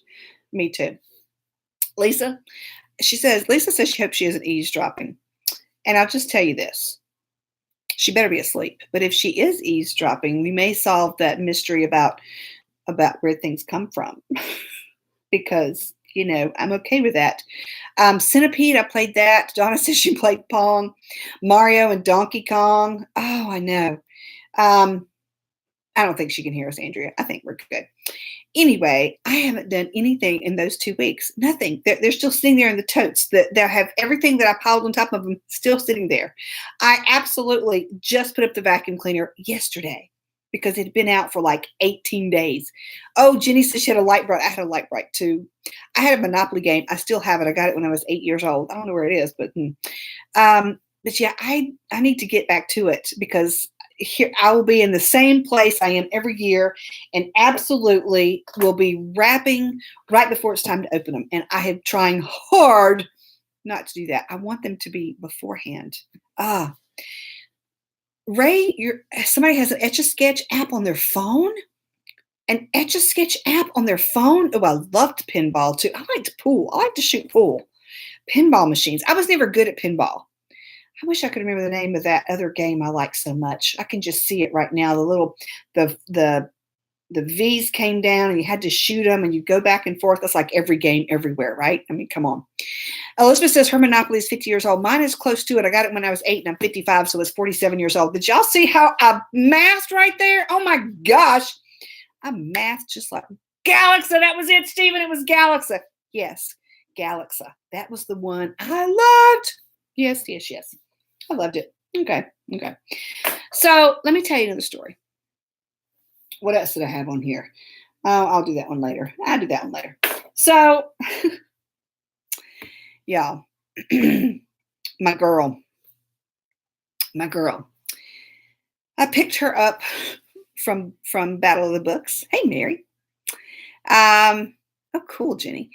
Me too. Lisa says she hopes she isn't eavesdropping. And I'll just tell you this. She better be asleep. But if she is eavesdropping, we may solve that mystery about where things come from. Because, I'm okay with that. Centipede, I played that. Donna says she played Pong. Mario and Donkey Kong. Oh, I know. I don't think she can hear us, Andrea. I think we're good. Anyway, I haven't done anything in those 2 weeks. Nothing. They're still sitting there in the totes. They have everything that I piled on top of them still sitting there. I absolutely just put up the vacuum cleaner yesterday because it had been out for like 18 days. Oh, Jenny said she had a light bright. I had a light bright too. I had a Monopoly game. I still have it. I got it when I was 8 years old. I don't know where it is, but yeah, I need to get back to it because here I will be in the same place I am every year, and absolutely will be wrapping right before it's time to open them. And I am trying hard not to do that. I want them to be beforehand. Ray, somebody has an Etch-a-Sketch app on their phone? An Etch-a-Sketch app on their phone? Oh, I loved pinball too. I liked pool. I like to shoot pool. Pinball machines. I was never good at pinball. I wish I could remember the name of that other game I like so much. I can just see it right now. The V's came down and you had to shoot them and you go back and forth. That's like every game everywhere, right? I mean, come on. Elizabeth says her Monopoly is 50 years old. Mine is close to it. I got it when I was 8 and I'm 55, so it's 47 years old. Did y'all see how I mathed right there? Oh my gosh. I mathed just like Galaxa. That was it, Stephen. It was Galaxa. Yes, Galaxa. That was the one I loved. Yes. I loved it. Okay. So let me tell you another story. What else did I have on here? I'll do that one later. So, y'all, my girl, I picked her up from Battle of the Books. Hey, Mary. Oh, cool, Jenny.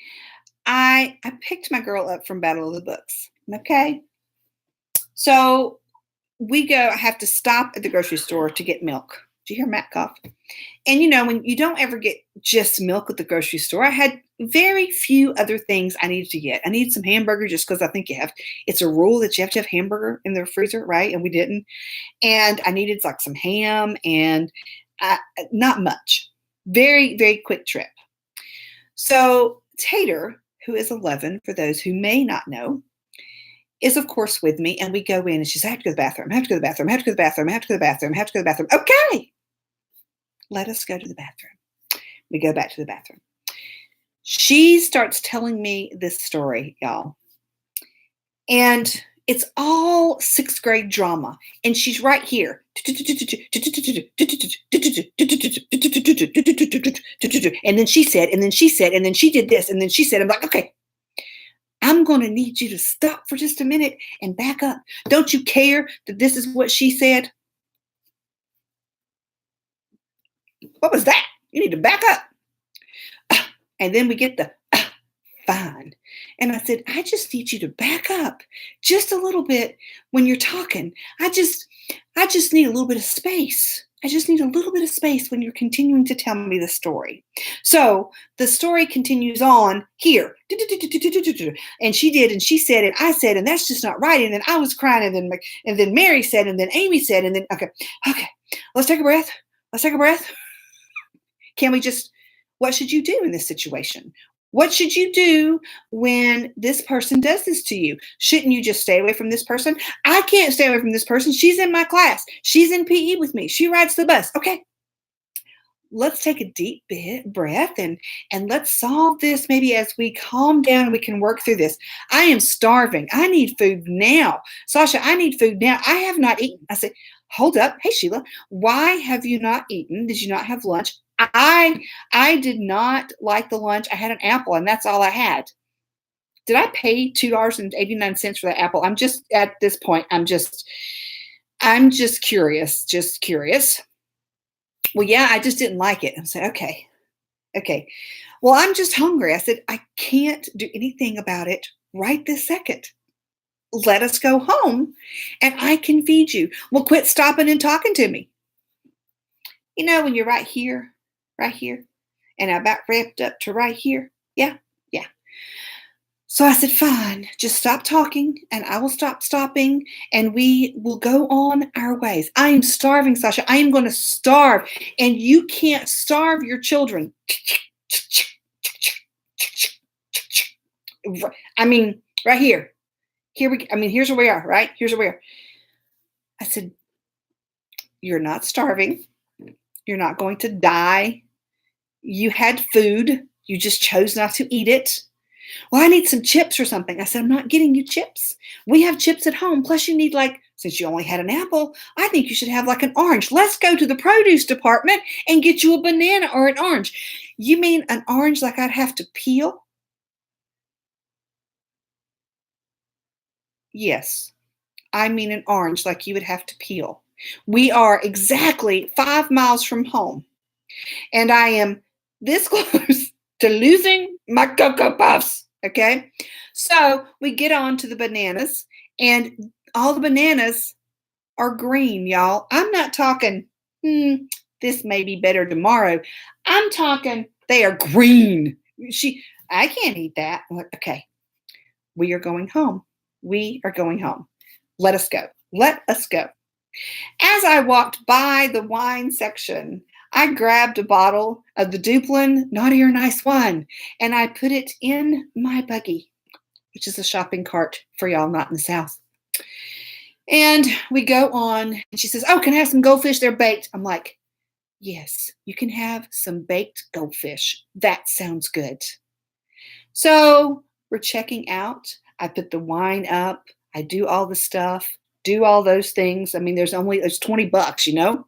I picked my girl up from Battle of the Books. Okay. So I have to stop at the grocery store to get milk. Do you hear Matt cough? And when you don't ever get just milk at the grocery store, I had very few other things I needed to get. I needed some hamburger just because I think it's a rule that you have to have hamburger in the freezer, right? And we didn't. And I needed like some ham and not much. Very, very quick trip. So Tater, who is 11, for those who may not know, is of course with me, and we go in and she's, I have to go to the bathroom. Okay. Let us go to the bathroom. We go back to the bathroom. She starts telling me this story, y'all. And it's all 6th grade drama. And she's right here. And then she said, and then she said, and then she did this, and then she said, I'm like, okay, I'm going to need you to stop for just a minute and back up. Don't you care that this is what she said? What was that? You need to back up. And then we get the fine. And I said, I just need you to back up just a little bit when you're talking. I just need a little bit of space. I just need a little bit of space when you're continuing to tell me the story. So the story continues on here. And she did, and she said, and I said, and that's just not right. And then I was crying, and then Mary said, and then Amy said, and then, okay, let's take a breath. What should you do in this situation? What should you do when this person does this to you? Shouldn't you just stay away from this person? I can't stay away from this person. She's in my class. She's in PE with me. She rides the bus. Okay. Let's take a deep breath and let's solve this. Maybe as we calm down, we can work through this. I am starving. I need food now. Sasha, I need food now. I have not eaten. I said, hold up. Hey, Sheila, why have you not eaten? Did you not have lunch? I did not like the lunch. I had an apple and that's all I had. Did I pay $2.89 for that apple? I'm just at this point, I'm just curious. Well, yeah, I just didn't like it. I said, okay. Well, I'm just hungry. I said, I can't do anything about it right this second. Let us go home and I can feed you. Well, quit stopping and talking to me. When you're right here, and I about wrapped up to right here. Yeah. So I said, fine, just stop talking and I will stop stopping and we will go on our ways. I am starving, Sasha. I am going to starve and you can't starve your children. I mean, right here. Here's where we are, right? Here's where we are. I said, you're not starving. You're not going to die. You had food. You just chose not to eat it. Well, I need some chips or something. I said, I'm not getting you chips. We have chips at home. Plus you need since you only had an apple, I think you should have an orange. Let's go to the produce department and get you a banana or an orange. You mean an orange like I'd have to peel? Yes, I mean an orange like you would have to peel. We are exactly 5 miles from home. And I am this close to losing my Cocoa Puffs. Okay. So we get on to the bananas and all the bananas are green, y'all. I'm not talking, this may be better tomorrow. I'm talking they are green. I can't eat that. Okay. We are going home. Let us go. As I walked by the wine section, I grabbed a bottle of the Duplin Naughty or Nice wine and I put it in my buggy. which is a shopping cart for y'all not in the South. And we go on, and she says, oh, can I have some goldfish? They're baked. I'm like, yes, you can have some baked goldfish. That sounds good. So we're checking out. I put the wine up. I do all the stuff, do all those things. I mean, there's $20, you know.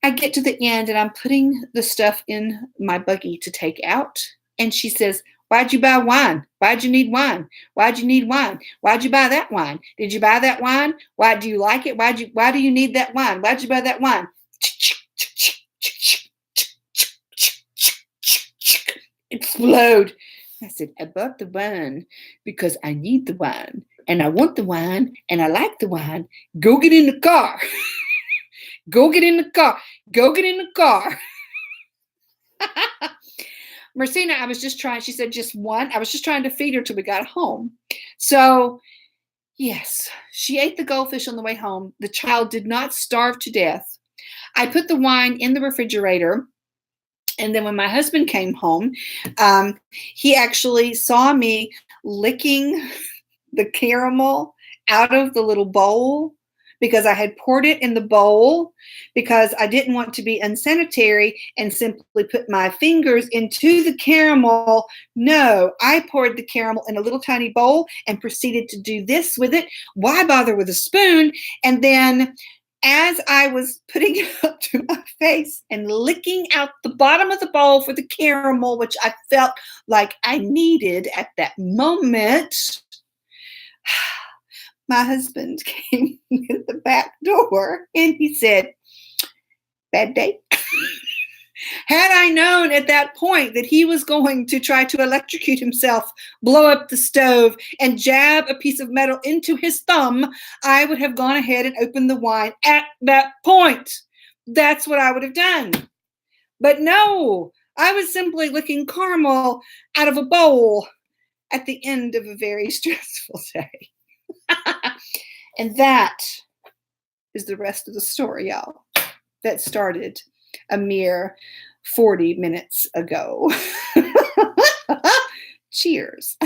I get to the end, and I'm putting the stuff in my buggy to take out. And she says, why'd you buy wine? Why'd you need wine? Why'd you need wine? Why'd you buy that wine? Did you buy that wine? Why do you like it? Why do you need that wine? Why'd you buy that wine? Explode. I said, I bought the wine because I need the wine, and I want the wine, and I like the wine. Go get in the car. Go get in the car. Go get in the car. Marcina, she said just one. I was just trying to feed her till we got home. So, yes, she ate the goldfish on the way home. The child did not starve to death. I put the wine in the refrigerator. And then when my husband came home, he actually saw me licking the caramel out of the little bowl because I had poured it in the bowl because I didn't want to be unsanitary and simply put my fingers into the caramel. No, I poured the caramel in a little tiny bowl and proceeded to do this with it. Why bother with a spoon? And then as I was putting it up to my face and licking out the bottom of the bowl for the caramel, which I felt like I needed at that moment, my husband came in the back door and he said, bad day. Had I known at that point that he was going to try to electrocute himself, blow up the stove, and jab a piece of metal into his thumb, I would have gone ahead and opened the wine at that point. That's what I would have done. But no, I was simply licking caramel out of a bowl at the end of a very stressful day. And that is the rest of the story, y'all. That started a mere 40 minutes ago. Cheers.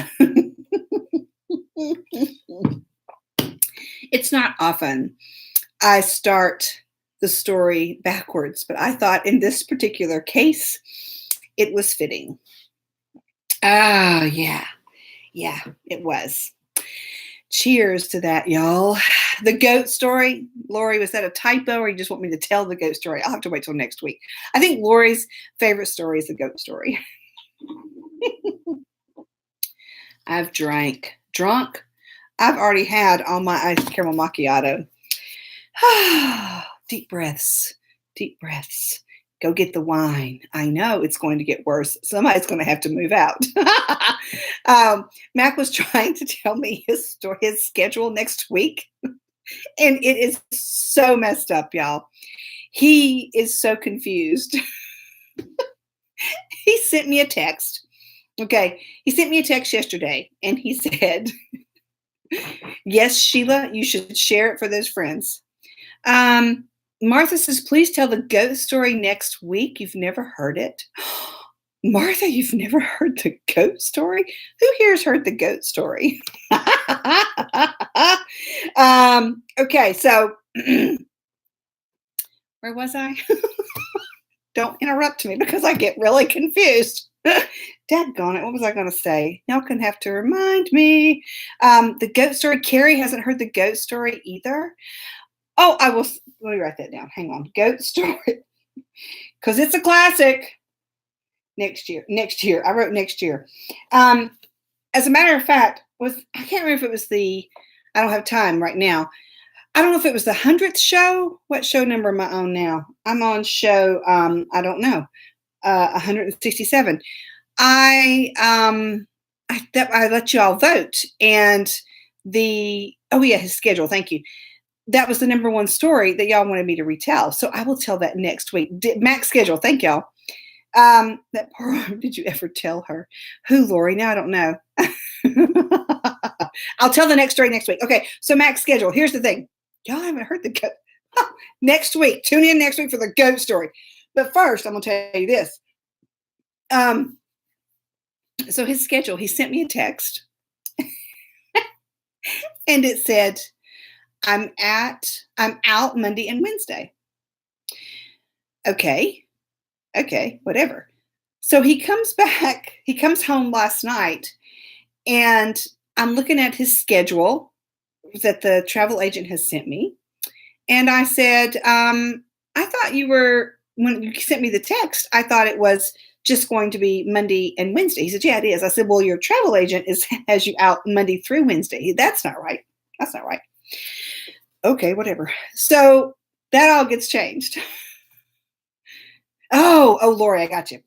It's not often I start the story backwards, but I thought in this particular case, it was fitting. Yeah, it was. Cheers to that, y'all. The goat story. Lori, was that a typo or you just want me to tell the goat story? I'll have to wait till next week. I think Lori's favorite story is the goat story. I've drunk. I've already had all my iced caramel macchiato. Deep breaths. Go get the wine. I know it's going to get worse. Somebody's going to have to move out. Mac was trying to tell me his schedule next week. And it is so messed up, y'all. He is so confused. He sent me a text. Okay. He sent me a text yesterday and he said, yes, Sheila, you should share it for those friends. Martha says, please tell the goat story next week. You've never heard it. Martha, you've never heard the goat story? Who here has heard the goat story? Okay, so where was I? Don't interrupt me because I get really confused. Daggone it, what was I going to say? Y'all can have to remind me. The goat story. Carrie hasn't heard the goat story either. Oh, I will. Let me write that down. Hang on. Goat story. Because it's a classic. Next year. I wrote next year. As a matter of fact, I can't remember if it was I don't have time right now. I don't know if it was the 100th show. What show number am I on now? I'm on show, I don't know, 167. I let you all vote. And his schedule. Thank you. That was the number one story that y'all wanted me to retell. So I will tell that next week. Mac's schedule. Thank y'all. That poor, did you ever tell her? Who, Lori? Now I don't know. I'll tell the next story next week. Okay, so Mac's schedule. Here's the thing. Y'all haven't heard the goat. Next week. Tune in next week for the goat story. But first, I'm going to tell you this. So his schedule, he sent me a text. And it said, I'm out Monday and Wednesday. Okay, whatever. So he comes back, he comes home last night, and I'm looking at his schedule that the travel agent has sent me. And I said, I thought when you sent me the text, I thought it was just going to be Monday and Wednesday. He said, yeah, it is. I said, well, your travel agent has you out Monday through Wednesday. That's not right. That's not right. Okay, whatever. So that all gets changed. Oh, Lori, I got you.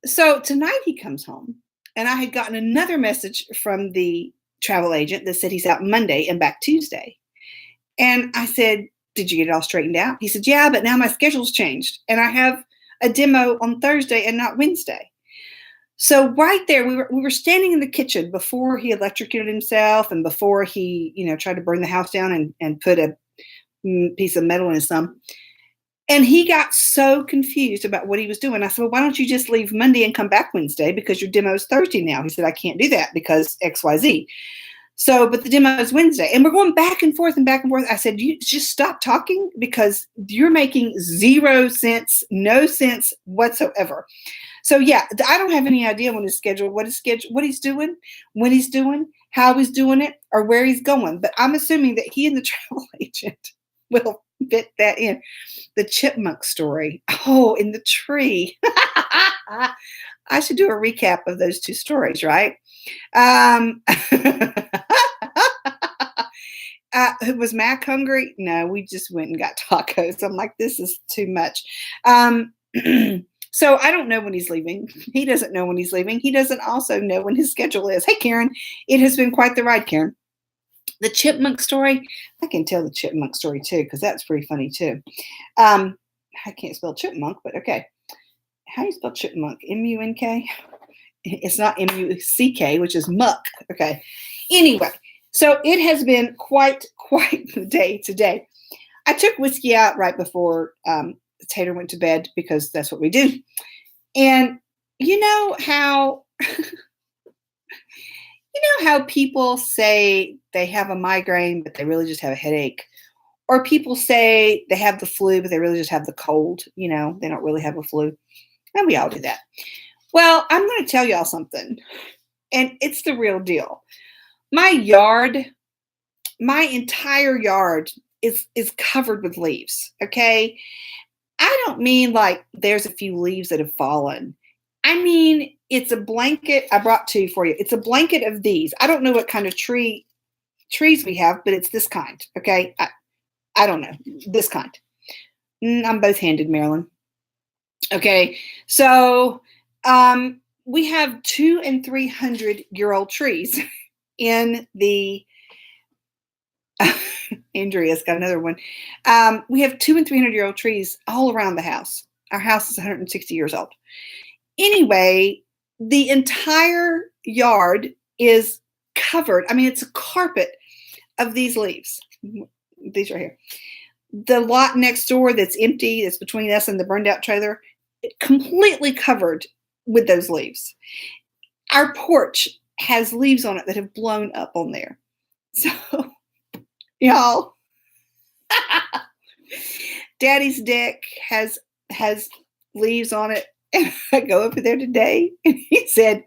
So tonight he comes home, and I had gotten another message from the travel agent that said he's out Monday and back Tuesday. And I said, did you get it all straightened out? He said, yeah, but now my schedule's changed, and I have a demo on Thursday and not Wednesday. So right there, we were standing in the kitchen before he electrocuted himself and before he, tried to burn the house down and put a piece of metal in his thumb. And he got so confused about what he was doing. I said, well, why don't you just leave Monday and come back Wednesday, because your demo is Thursday now? He said, I can't do that because XYZ. So, but the demo is Wednesday. And we're going back and forth and back and forth. I said, you just stop talking, because you're making zero sense, no sense whatsoever. So yeah, I don't have any idea what he's doing, when he's doing, how he's doing it, or where he's going. But I'm assuming that he and the travel agent will fit that in. The chipmunk story. Oh, in the tree. I should do a recap of those two stories, right? Was Mac hungry? No, we just went and got tacos. I'm like, this is too much. So I don't know when he's leaving. He doesn't know when he's leaving. He doesn't also know when his schedule is. Hey, Karen, it has been quite the ride, Karen. The chipmunk story, I can tell the chipmunk story too, because that's pretty funny too. I can't spell chipmunk, but okay. How do you spell chipmunk? M-U-N-K? It's not M-U-C-K, which is muck. Okay. Anyway, so it has been quite the day today. I took whiskey out right before Tater went to bed, because that's what we do. And you know how people say they have a migraine, but they really just have a headache? Or people say they have the flu, but they really just have the cold. They don't really have a flu. And we all do that. Well, I'm going to tell y'all something, and it's the real deal. My entire yard is covered with leaves, okay? I don't mean like there's a few leaves that have fallen. I mean, it's a blanket. I brought two for you. It's a blanket of these. I don't know what kind of trees we have, but it's this kind, okay? I don't know. This kind. I'm both-handed, Marilyn. Okay, so we have 200- and 300-year-old trees in the Andrea's got another one. We have 200- and 300-year-old trees all around the house. Our house is 160 years old. Anyway, the entire yard is covered. I mean, it's a carpet of these leaves. These right here. The lot next door that's empty, that's between us and the burned out trailer, completely covered with those leaves. Our porch has leaves on it that have blown up on there. So, y'all, Daddy's deck has leaves on it. And I go over there today, and he said,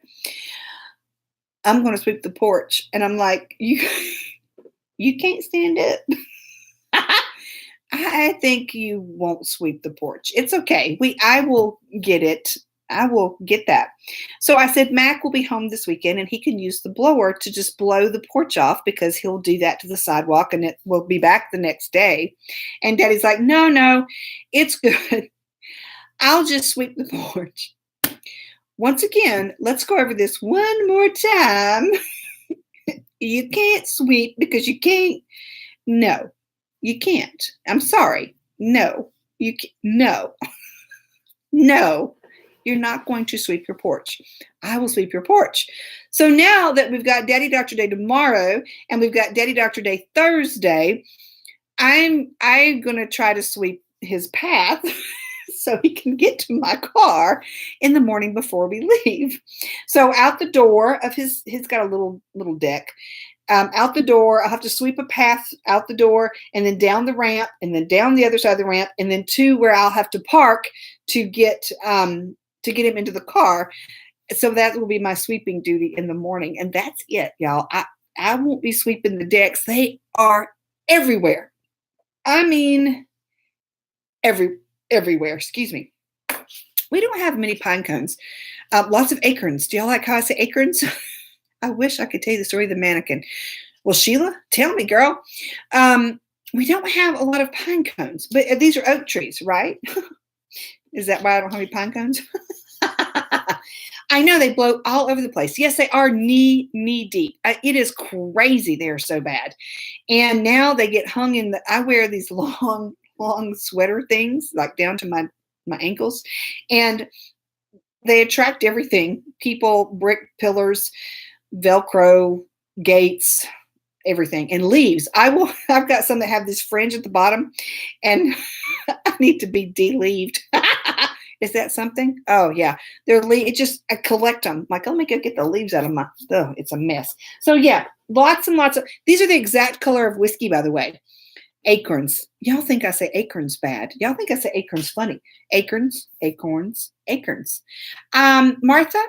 I'm going to sweep the porch. And I'm like, you can't stand it. I think you won't sweep the porch. It's okay. I will get it. I will get that. So I said, Mac will be home this weekend, and he can use the blower to just blow the porch off, because he'll do that to the sidewalk, and it will be back the next day. And Daddy's like, no, it's good. I'll just sweep the porch. Once again, let's go over this one more time. You can't sweep because you can't. No, you can't. I'm sorry. No, you can't. No, you're not going to sweep your porch. I will sweep your porch. So now that we've got Daddy Doctor Day tomorrow, and we've got Daddy Doctor Day Thursday, I'm going to try to sweep his path so he can get to my car in the morning before we leave. So out the door of he's got a little deck. out the door. I'll have to sweep a path out the door and then down the ramp and then down the other side of the ramp and then to where I'll have to park to get him into the car. So that will be my sweeping duty in the morning. And that's it, y'all. I won't be sweeping the decks. They are everywhere. I mean, everywhere. Excuse me. We don't have many pine cones. Lots of acorns. Do y'all like how I say acorns? I wish I could tell you the story of the mannequin. Well, Sheila, tell me, girl. We don't have a lot of pine cones, but these are oak trees, right? Is that why I don't have any pine cones? I know they blow all over the place. Yes, they are knee deep. It is crazy. They're so bad. And now they get hung in I wear these long sweater things, like down to my ankles. And they attract everything. People, brick pillars, Velcro, gates, everything, and leaves. I've got some that have this fringe at the bottom, and I need to be de-leaved. Is that something? Oh yeah, I collect them. Like, let me go get the leaves out of my. Oh, it's a mess. So yeah, lots and lots of. These are the exact color of whiskey, by the way. Acorns. Y'all think I say acorns bad? Y'all think I say acorns funny? Acorns, acorns, acorns. Martha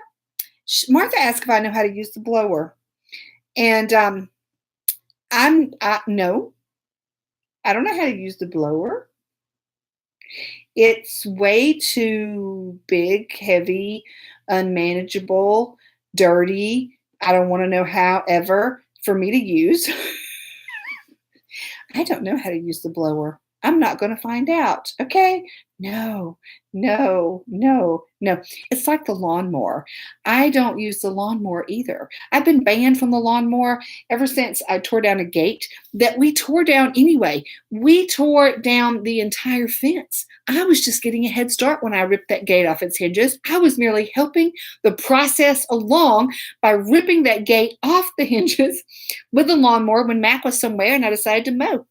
asked if I know how to use the blower, and no, I don't know how to use the blower. It's way too big, heavy, unmanageable, dirty. I don't want to know how ever for me to use. I don't know how to use the blower. I'm not going to find out. Okay? No. It's like the lawnmower. I don't use the lawnmower either. I've been banned from the lawnmower ever since I tore down a gate that we tore down anyway. We tore down the entire fence. I was just getting a head start when I ripped that gate off its hinges. I was merely helping the process along by ripping that gate off the hinges with the lawnmower when Mac was somewhere and I decided to mow.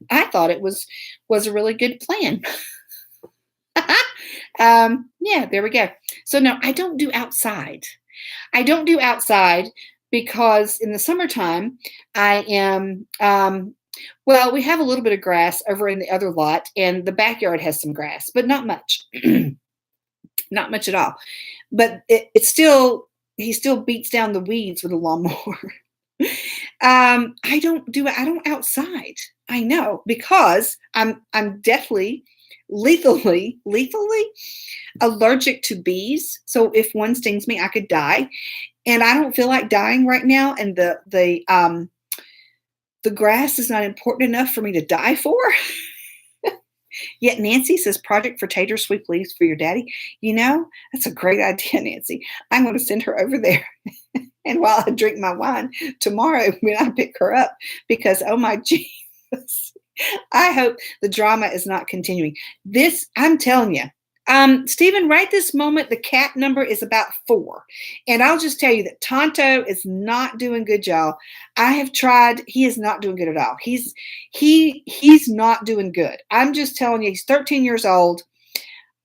I thought it was a really good plan. Yeah, there we go. So no, I don't do outside. I don't do outside because in the summertime, I am, well, we have a little bit of grass over in the other lot and the backyard has some grass, but not much, not much at all. But he still beats down the weeds with a lawnmower. I don't outside. I know, because I'm deathly, lethally allergic to bees. So if one stings me, I could die. And I don't feel like dying right now. And the grass is not important enough for me to die for. Yet Nancy says, Project for Tater, sweep leaves for your daddy. You know, that's a great idea, Nancy. I'm going to send her over there. And while I drink my wine tomorrow when I pick her up, because, oh my Jesus, I hope the drama is not continuing. This, I'm telling you, Stephen, right this moment, the cat number is about 4. And I'll just tell you that Tonto is not doing good, y'all. I have tried. He is not doing good at all. He's not doing good. I'm just telling you, he's 13 years old.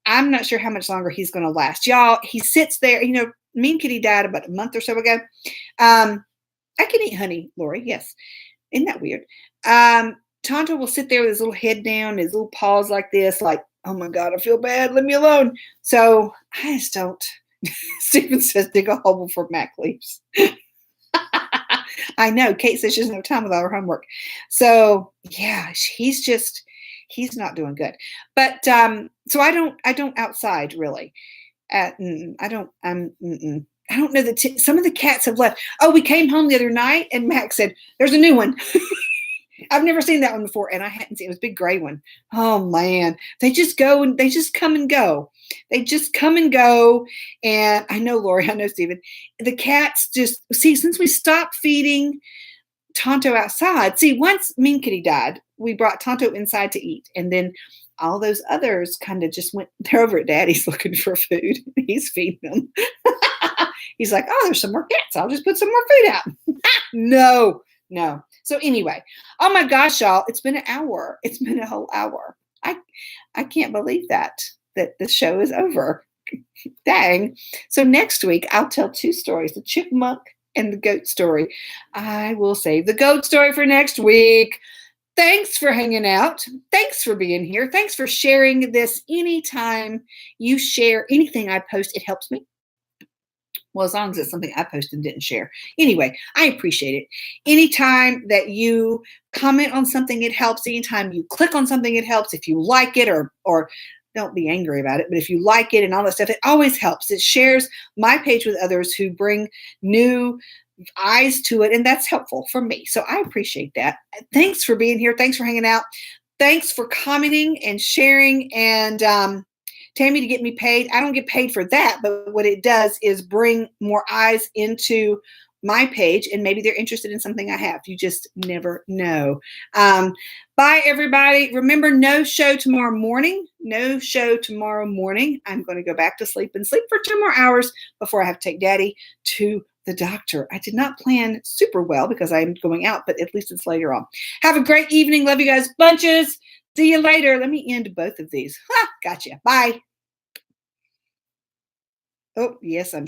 I'm not sure how much longer he's going to last. Y'all, he sits there. You know, Mean Kitty died about a month or so ago. I can eat honey, Lori. Yes. Isn't that weird? Tonto will sit there with his little head down, his little paws like this, like, oh my God, I feel bad. Leave me alone. So I just don't. Stephen says, dig a hole before Mac leaves. I know. Kate says she doesn't have time with all her homework. So yeah, he's not doing good. But so I don't outside really. I don't know that some of the cats have left. Oh, we came home the other night and Max said, there's a new one. I've never seen that one before. And I hadn't seen it. It was a big gray one. Oh man. They just go and they just come and go. They just come and go. And I know, Lori, I know, Stephen, the cats just since we stopped feeding Tonto outside. See, once Mean Kitty died, we brought Tonto inside to eat. And then all those others kind of just they're over at Daddy's looking for food. He's feeding them. He's like, oh, there's some more cats. I'll just put some more food out. No. So anyway, oh my gosh, y'all, it's been an hour. It's been a whole hour. I can't believe that the show is over. Dang. So next week, I'll tell 2 stories, the chipmunk and the goat story. I will save the goat story for next week. Thanks for hanging out. Thanks for being here. Thanks for sharing this. Anytime you share anything I post, it helps me. Well, as long as it's something I posted and didn't share. Anyway, I appreciate it. Anytime that you comment on something, it helps. Anytime you click on something, it helps. If you like it or don't be angry about it, but if you like it and all that stuff, it always helps. It shares my page with others who bring new eyes to it, and that's helpful for me. So I appreciate that. Thanks for being here. Thanks for hanging out. Thanks for commenting and sharing and Tammy, to get me paid. I don't get paid for that, but what it does is bring more eyes into my page, and maybe they're interested in something I have. You just never know. Bye, everybody. Remember, no show tomorrow morning. No show tomorrow morning. I'm going to go back to sleep and sleep for 2 more hours before I have to take Daddy to the doctor. I did not plan super well because I'm going out, but at least it's later on. Have a great evening. Love you guys bunches. See you later. Let me end both of these. Ha, gotcha. Bye. Oh, yes, I'm